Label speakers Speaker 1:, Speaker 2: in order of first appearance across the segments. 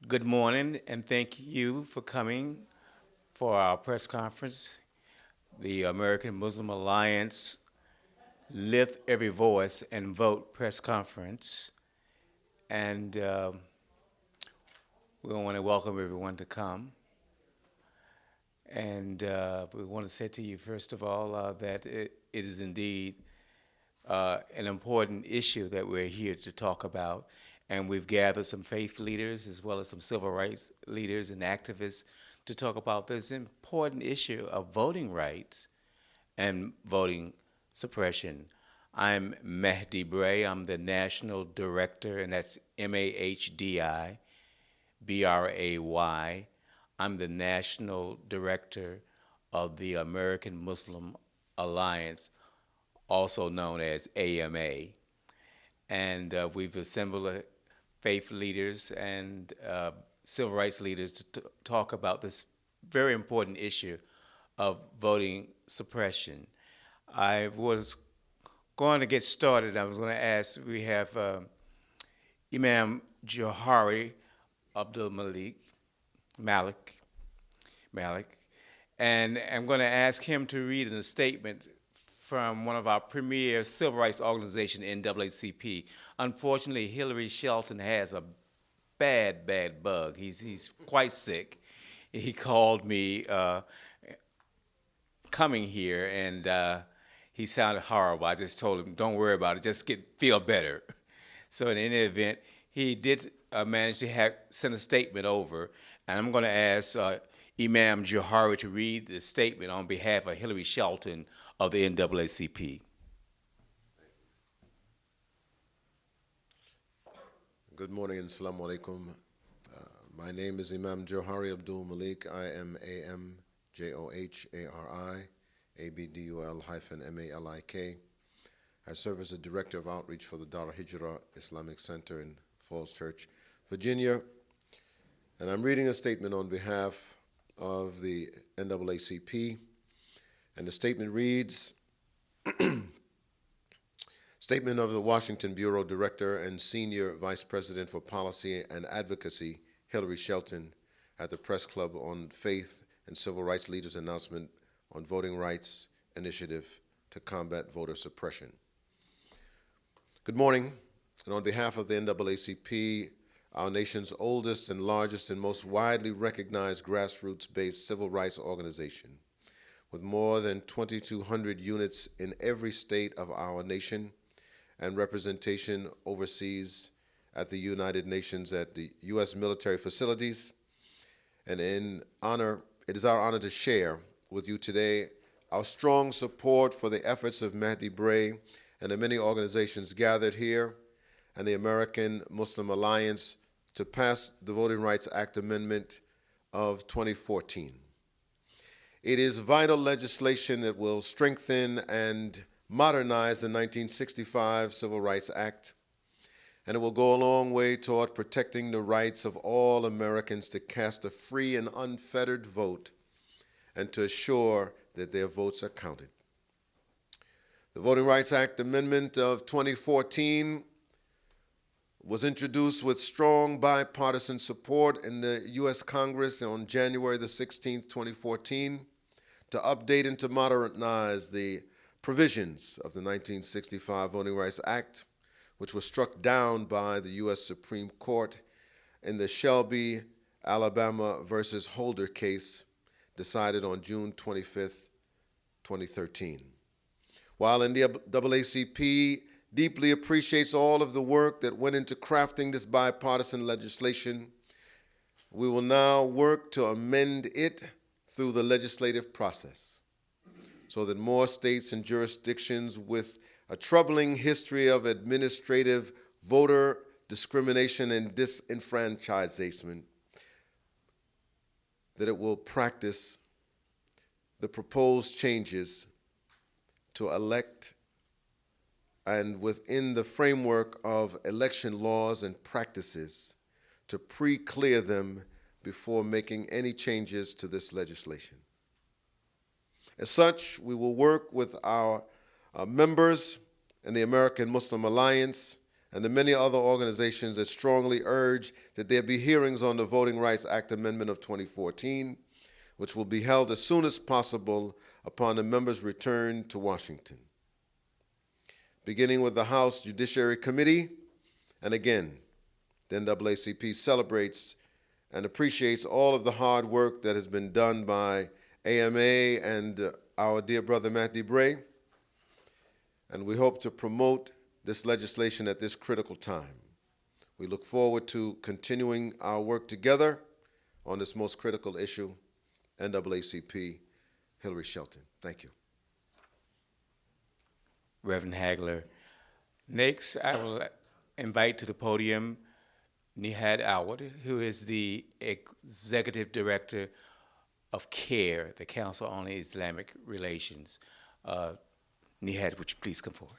Speaker 1: Good morning, and thank you for coming for our press conference. The American Muslim Alliance Lift Every Voice and Vote press conference. And we want to welcome everyone to come. And we want to say to you, first of all, that it is indeed an important issue that we're here to talk about. And we've gathered some faith leaders as well as some civil rights leaders and activists to talk about this important issue of voting rights and voting suppression. I'm Mehdi Bray. I'm the national director, and that's Mahdi Bray. I'm the national director of the American Muslim Alliance, also known as AMA. And we've assembled faith leaders and civil rights leaders to talk about this very important issue of voting suppression. I was going to get started. I was going to ask, we have Imam Johari Abdul Malik, and I'm going to ask him to read a statement from one of our premier civil rights organization, NAACP. Unfortunately, Hillary Shelton has a bad bug. He's quite sick. He called me coming here, and he sounded horrible. I just told him, "Don't worry about it. Just feel better." So in any event, he did manage to send a statement over, and I'm going to ask Imam Johari to read the statement on behalf of Hillary Shelton of the NAACP.
Speaker 2: Good morning and assalamu alaikum. My name is Imam Johari Abdul Malik. I am AMJOHARI ABDUL-MALIK. I serve as the Director of Outreach for the Dar Hijrah Islamic Center in Falls Church, Virginia. And I'm reading a statement on behalf of the NAACP. And the statement reads, Statement of the Washington Bureau Director and Senior Vice President for Policy and Advocacy, Hillary Shelton, at the Press Club on Faith and Civil Rights Leaders' Announcement on Voting Rights Initiative to Combat Voter Suppression. Good morning, and on behalf of the NAACP, our nation's oldest and largest and most widely recognized grassroots-based civil rights organization, with more than 2,200 units in every state of our nation and representation overseas at the United Nations at the U.S. military facilities. And it is our honor to share with you today our strong support for the efforts of Mahdi Bray and the many organizations gathered here and the American Muslim Alliance to pass the Voting Rights Act Amendment of 2014. It is vital legislation that will strengthen and modernize the 1965 Civil Rights Act, and it will go a long way toward protecting the rights of all Americans to cast a free and unfettered vote and to assure that their votes are counted. The Voting Rights Act Amendment of 2014 was introduced with strong bipartisan support in the U.S. Congress on January the 16th, 2014, to update and to modernize the provisions of the 1965 Voting Rights Act, which was struck down by the U.S. Supreme Court in the Shelby, Alabama versus Holder case decided on June 25th, 2013. While the NAACP deeply appreciates all of the work that went into crafting this bipartisan legislation, we will now work to amend it through the legislative process so that more states and jurisdictions with a troubling history of administrative voter discrimination and disenfranchisement, that it will practice the proposed changes to elect and within the framework of election laws and practices to pre-clear them before making any changes to this legislation. As such, we will work with our members in the American Muslim Alliance and the many other organizations that strongly urge that there be hearings on the Voting Rights Act Amendment of 2014, which will be held as soon as possible upon the members' return to Washington. Beginning with the House Judiciary Committee, and again, the NAACP celebrates and appreciates all of the hard work that has been done by AMA and our dear brother Matt DeBray, and we hope to promote this legislation at this critical time. We look forward to continuing our work together on this most critical issue. NAACP, Hillary Shelton. Thank you.
Speaker 1: Reverend Hagler. Next, I will invite to the podium Nihad Awad, who is the Executive Director of CAIR, the Council on Islamic Relations. Nihad, would you please come forward?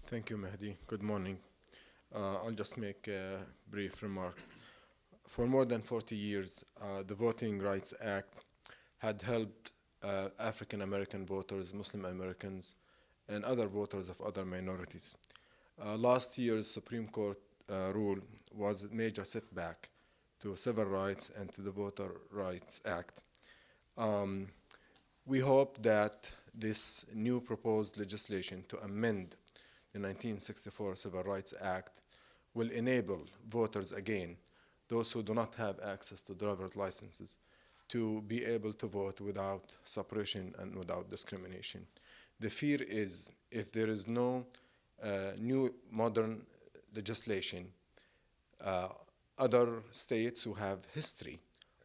Speaker 3: Thank you, Mahdi. Good morning. I'll just make brief remarks. For more than 40 years, the Voting Rights Act had helped African American voters, Muslim Americans, and other voters of other minorities. Last year's Supreme Court rule was a major setback to civil rights and to the Voter Rights Act. We hope that this new proposed legislation to amend the 1964 Civil Rights Act will enable voters again, those who do not have access to driver's licenses, to be able to vote without suppression and without discrimination. The fear is if there is no new modern legislation, other states who have history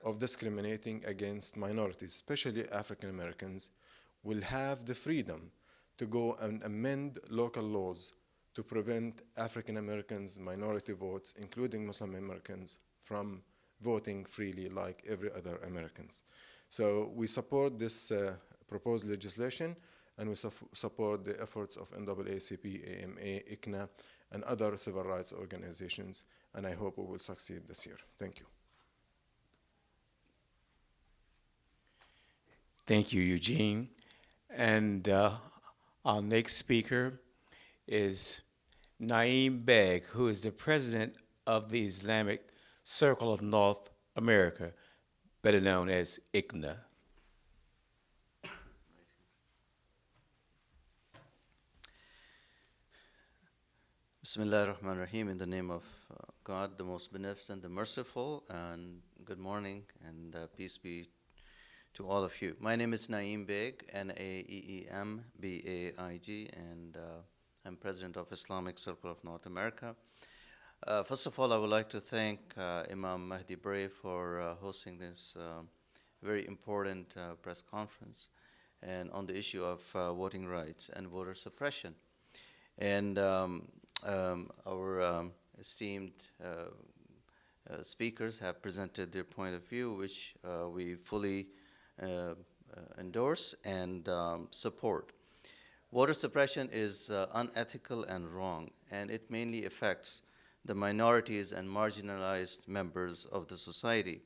Speaker 3: of discriminating against minorities, especially African Americans, will have the freedom to go and amend local laws to prevent African Americans, minority votes, including Muslim Americans, from voting freely like every other Americans. So we support this proposed legislation, and we support the efforts of NAACP, AMA, ICNA, and other civil rights organizations, and I hope we will succeed this year. Thank you.
Speaker 1: Thank you, Eugene. And our next speaker is Naeem Beg, who is the president of the Islamic Circle of North America, better known as ICNA.
Speaker 4: Bismillah ar-Rahman ar-Rahim, in the name of God, the most beneficent, the merciful, and good morning and peace be to all of you. My name is Naeem Beg, Naeem and I'm president of Islamic Circle of North America. First of all, I would like to thank Imam Mahdi Bray for hosting this very important press conference and on the issue of voting rights and voter suppression. And our esteemed speakers have presented their point of view, which we fully endorse and support. Voter suppression is unethical and wrong, and it mainly affects the minorities and marginalized members of the society.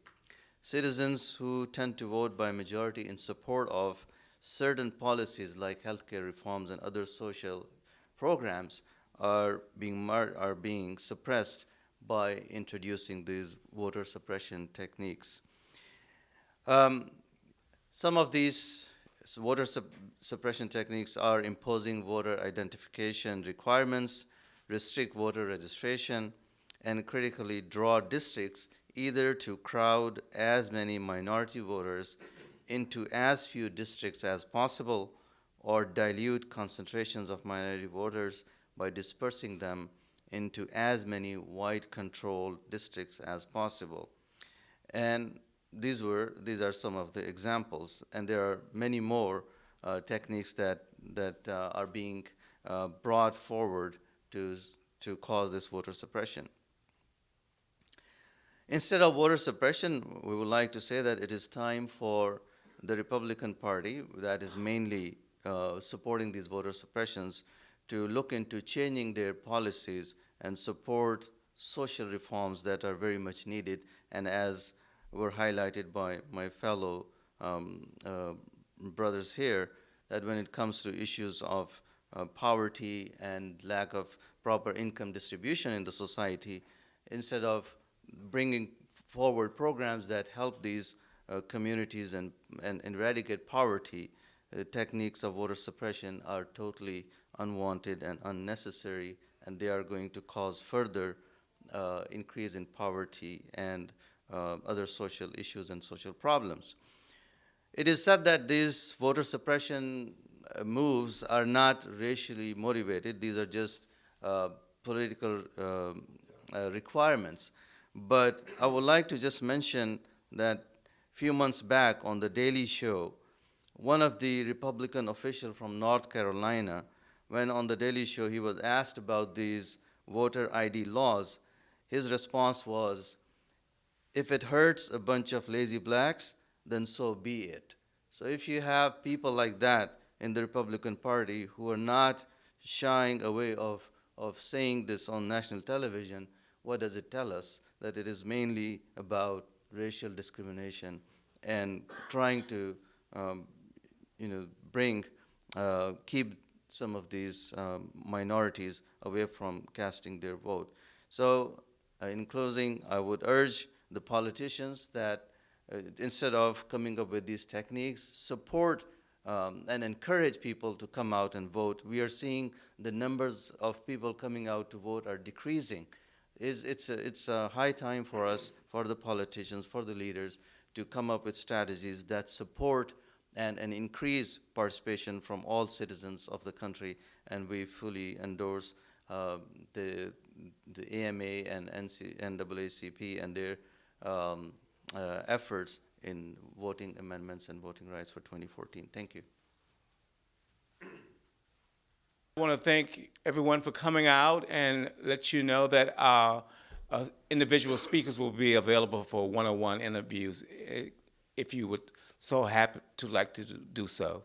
Speaker 4: Citizens who tend to vote by majority in support of certain policies like healthcare reforms and other social programs are being suppressed by introducing these voter suppression techniques. Some of these voter suppression techniques are imposing voter identification requirements, restrict voter registration, and critically draw districts either to crowd as many minority voters into as few districts as possible or dilute concentrations of minority voters by dispersing them into as many white-controlled districts as possible. And these are some of the examples, and there are many more techniques that are being brought forward to cause this voter suppression. Instead of voter suppression, we would like to say that it is time for the Republican Party, that is mainly supporting these voter suppressions, to look into changing their policies and support social reforms that are very much needed, and as were highlighted by my fellow brothers here, that when it comes to issues of poverty and lack of proper income distribution in the society, instead of bringing forward programs that help these communities and eradicate poverty, techniques of voter suppression are totally unwanted and unnecessary, and they are going to cause further increase in poverty and other social issues and social problems. It is said that these voter suppression moves are not racially motivated. These are just political requirements. But I would like to just mention that a few months back on The Daily Show, one of the Republican officials from North Carolina, when on The Daily Show he was asked about these voter ID laws, his response was, if it hurts a bunch of lazy blacks, then so be it. So if you have people like that in the Republican Party who are not shying away of saying this on national television, what does it tell us? That it is mainly about racial discrimination and trying to keep some of these minorities away from casting their vote. So in closing, I would urge the politicians that instead of coming up with these techniques, support and encourage people to come out and vote. We are seeing the numbers of people coming out to vote are decreasing. It's a high time for us, for the politicians, for the leaders, to come up with strategies that support and increase participation from all citizens of the country, and we fully endorse the AMA and NAACP and their efforts in voting amendments and voting rights for 2014. Thank you.
Speaker 1: I want to thank everyone for coming out and let you know that our individual speakers will be available for one-on-one interviews if you would so happen to like to do so.